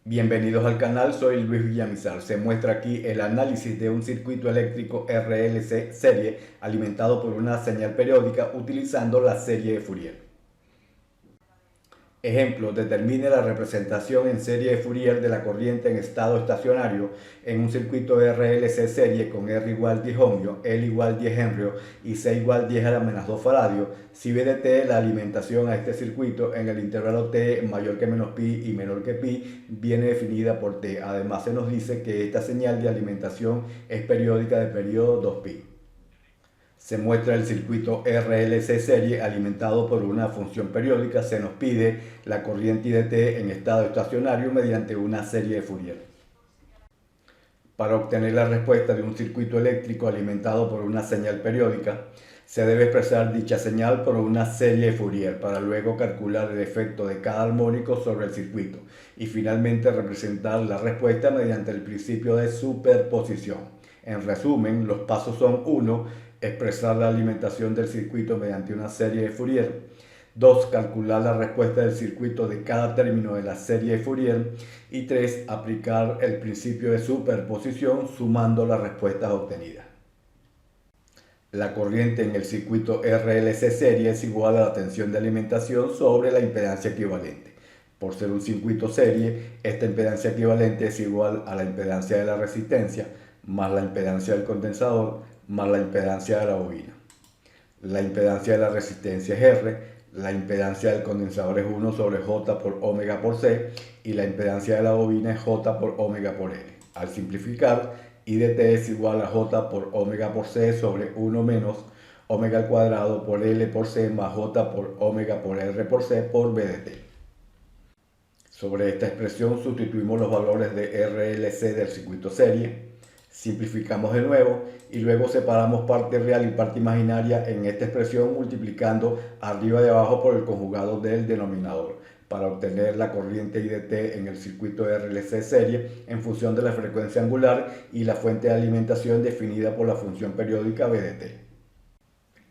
Bienvenidos al canal, soy Luis Villamizar. Se muestra aquí el análisis de un circuito eléctrico RLC serie alimentado por una señal periódica utilizando la serie de Fourier. Ejemplo, determine la representación en serie de Fourier de la corriente en estado estacionario en un circuito RLC serie con R igual 10 ohmio, L igual 10 henrio y C igual 10 a la menos 2 faradio. Si V de T, la alimentación a este circuito en el intervalo T mayor que menos pi y menor que pi viene definida por T. Además se nos dice que esta señal de alimentación es periódica de periodo 2pi. Se muestra el circuito RLC serie alimentado por una función periódica. Se nos pide la corriente IDT en estado estacionario mediante una serie de Fourier. Para obtener la respuesta de un circuito eléctrico alimentado por una señal periódica, se debe expresar dicha señal por una serie de Fourier para luego calcular el efecto de cada armónico sobre el circuito y finalmente representar la respuesta mediante el principio de superposición. En resumen, los pasos son: 1. Expresar la alimentación del circuito mediante una serie de Fourier. 2. Calcular la respuesta del circuito de cada término de la serie de Fourier. Y 3. Aplicar el principio de superposición sumando las respuestas obtenidas. La corriente en el circuito RLC serie es igual a la tensión de alimentación sobre la impedancia equivalente. Por ser un circuito serie, esta impedancia equivalente es igual a la impedancia de la resistencia más la impedancia del condensador más la impedancia de la bobina. La impedancia de la resistencia es R, la impedancia del condensador es 1 sobre J por omega por C y la impedancia de la bobina es J por omega por L. Al simplificar, I de T es igual a J por omega por C sobre 1 menos omega al cuadrado por L por C más J por omega por R por C por B de T. Sobre esta expresión sustituimos los valores de RLC del circuito serie. Simplificamos de nuevo y luego separamos parte real y parte imaginaria en esta expresión multiplicando arriba y abajo por el conjugado del denominador para obtener la corriente I de T en el circuito RLC serie en función de la frecuencia angular y la fuente de alimentación definida por la función periódica B de T.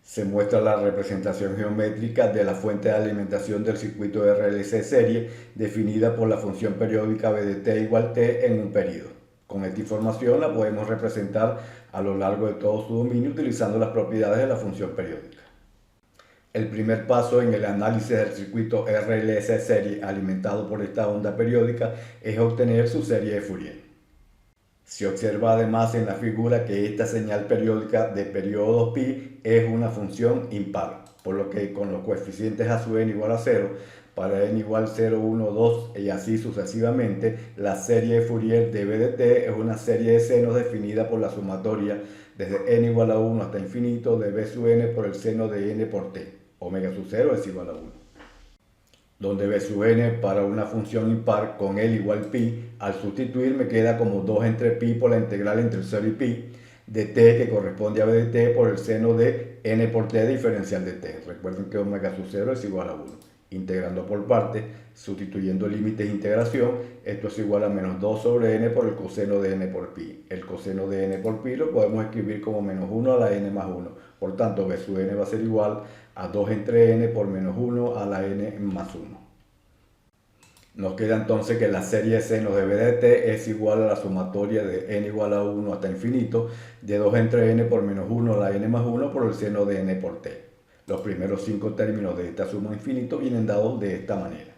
Se muestra la representación geométrica de la fuente de alimentación del circuito RLC serie definida por la función periódica B de T igual T en un periodo. Con esta información la podemos representar a lo largo de todo su dominio utilizando las propiedades de la función periódica. El primer paso en el análisis del circuito RLC serie alimentado por esta onda periódica es obtener su serie de Fourier. Se observa además en la figura que esta señal periódica de periodo pi es una función impar, por lo que con los coeficientes a sub n igual a 0, para n igual 0, 1, 2 y así sucesivamente, la serie de Fourier de B de T es una serie de senos definida por la sumatoria desde n igual a 1 hasta infinito de B sub n por el seno de n por t, omega sub 0 es igual a 1. Donde B sub n para una función impar con L igual pi, al sustituir me queda como 2 entre pi por la integral entre 0 y pi de t que corresponde a B de t por el seno de n por t diferencial de t. Recuerden que omega sub 0 es igual a 1. Integrando por partes, sustituyendo límites de integración, esto es igual a menos 2 sobre n por el coseno de n por pi. El coseno de n por pi lo podemos escribir como menos 1 a la n más 1. Por tanto, B sub n va a ser igual a 2 entre n por menos 1 a la n más 1. Nos queda entonces que la serie de senos de B de T es igual a la sumatoria de n igual a 1 hasta infinito de 2 entre n por menos 1 a la n más 1 por el seno de n por t. Los primeros 5 términos de esta suma infinito vienen dados de esta manera.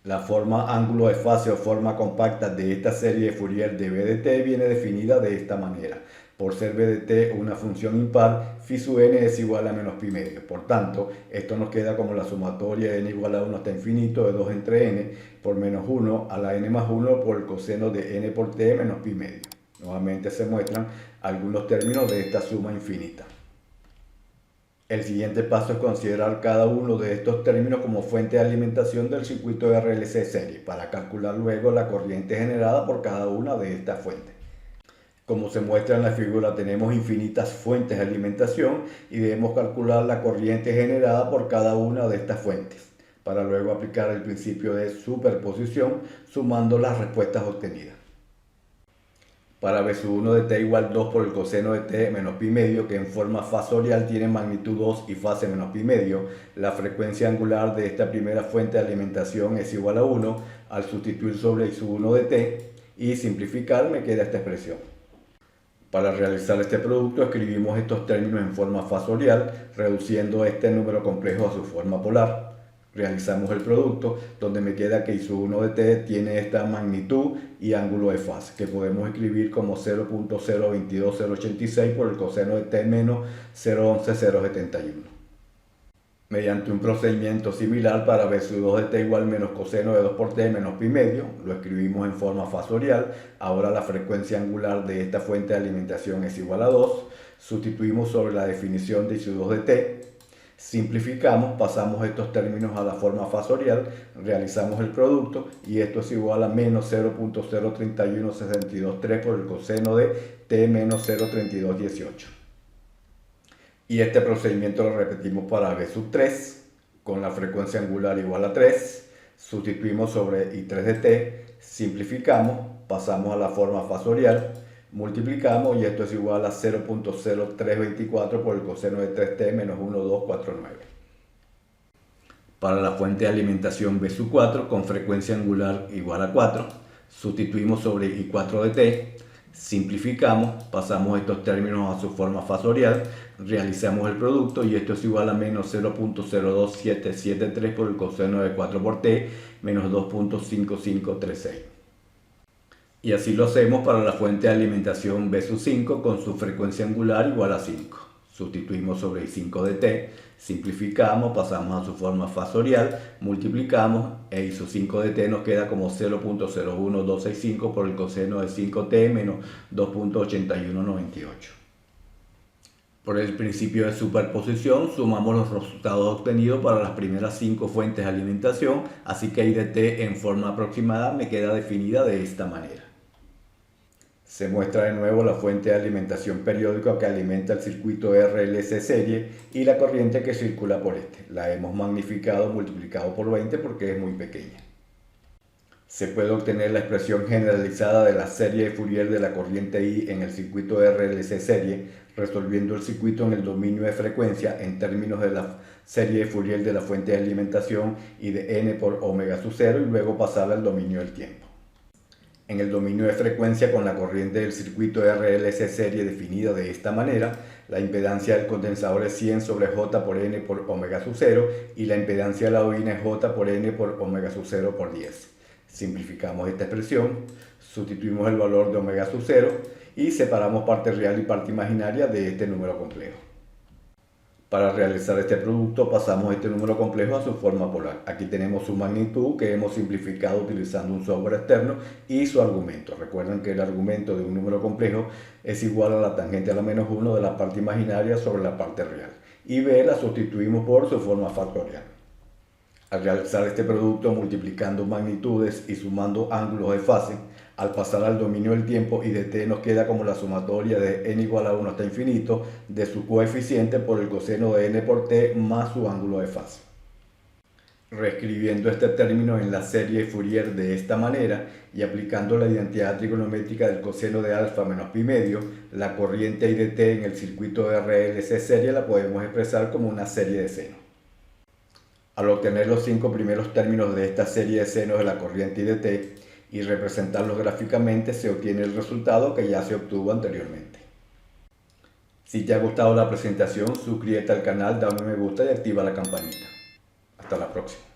La forma ángulo de fase o forma compacta de esta serie de Fourier de B de T viene definida de esta manera. Por ser B de T una función impar, phi sub n es igual a menos pi medio. Por tanto, esto nos queda como la sumatoria de n igual a 1 hasta infinito de 2 entre n por menos 1 a la n más 1 por el coseno de n por t menos pi medio. Nuevamente se muestran algunos términos de esta suma infinita. El siguiente paso es considerar cada uno de estos términos como fuente de alimentación del circuito RLC serie para calcular luego la corriente generada por cada una de estas fuentes. Como se muestra en la figura, tenemos infinitas fuentes de alimentación y debemos calcular la corriente generada por cada una de estas fuentes, para luego aplicar el principio de superposición sumando las respuestas obtenidas. Para B sub 1 de t igual 2 por el coseno de t menos pi medio, que en forma fasorial tiene magnitud 2 y fase menos pi medio, la frecuencia angular de esta primera fuente de alimentación es igual a 1, al sustituir sobre I1 de t y simplificar me queda esta expresión. Para realizar este producto escribimos estos términos en forma fasorial, reduciendo este número complejo a su forma polar. Realizamos el producto, donde me queda que I1 de t tiene esta magnitud y ángulo de fase, que podemos escribir como 0.022086 por el coseno de t menos 0.11071. Mediante un procedimiento similar para b sub 2 de t igual menos coseno de 2 por t menos pi medio, lo escribimos en forma fasorial. Ahora la frecuencia angular de esta fuente de alimentación es igual a 2. Sustituimos sobre la definición de I sub 2 de t. Simplificamos, pasamos estos términos a la forma fasorial, realizamos el producto y esto es igual a menos 0.031623 por el coseno de t menos 0.3218. Y este procedimiento lo repetimos para b sub 3, con la frecuencia angular igual a 3, sustituimos sobre I3 de t, simplificamos, pasamos a la forma fasorial, multiplicamos y esto es igual a 0.0324 por el coseno de 3t menos 1249. Para la fuente de alimentación b sub 4 con frecuencia angular igual a 4, sustituimos sobre I4 de t, simplificamos, pasamos estos términos a su forma fasorial, realizamos el producto y esto es igual a menos 0.02773 por el coseno de 4 por t menos 2.5536. Y así lo hacemos para la fuente de alimentación b sub 5 con su frecuencia angular igual a 5. Sustituimos sobre I5 de t, simplificamos, pasamos a su forma fasorial, multiplicamos e I sub 5 de t nos queda como 0.01265 por el coseno de 5t menos 2.8198. Por el principio de superposición sumamos los resultados obtenidos para las primeras 5 fuentes de alimentación, así que I de t en forma aproximada me queda definida de esta manera. Se muestra de nuevo la fuente de alimentación periódica que alimenta el circuito RLC serie y la corriente que circula por este. La hemos magnificado, multiplicado por 20 porque es muy pequeña. Se puede obtener la expresión generalizada de la serie de Fourier de la corriente I en el circuito RLC serie, resolviendo el circuito en el dominio de frecuencia en términos de la serie de Fourier de la fuente de alimentación y de n por omega sub 0 y luego pasarla al dominio del tiempo. En el dominio de frecuencia con la corriente del circuito RLC serie definida de esta manera, la impedancia del condensador es 100 sobre J por N por omega sub 0 y la impedancia de la bobina es J por N por omega sub 0 por 10. Simplificamos esta expresión, sustituimos el valor de omega sub 0 y separamos parte real y parte imaginaria de este número complejo. Para realizar este producto pasamos este número complejo a su forma polar. Aquí tenemos su magnitud que hemos simplificado utilizando un software externo y su argumento. Recuerden que el argumento de un número complejo es igual a la tangente a la menos 1 de la parte imaginaria sobre la parte real. Y b la sustituimos por su forma factorial. Al realizar este producto multiplicando magnitudes y sumando ángulos de fase, al pasar al dominio del tiempo I de t nos queda como la sumatoria de n igual a 1 hasta infinito de su coeficiente por el coseno de n por t más su ángulo de fase. Reescribiendo este término en la serie de Fourier de esta manera y aplicando la identidad trigonométrica del coseno de alfa menos pi medio, la corriente I de t en el circuito de RLC serie la podemos expresar como una serie de senos. Al obtener los 5 primeros términos de esta serie de senos de la corriente I de t y representarlos gráficamente, se obtiene el resultado que ya se obtuvo anteriormente. Si te ha gustado la presentación, suscríbete al canal, dame me gusta y activa la campanita. Hasta la próxima.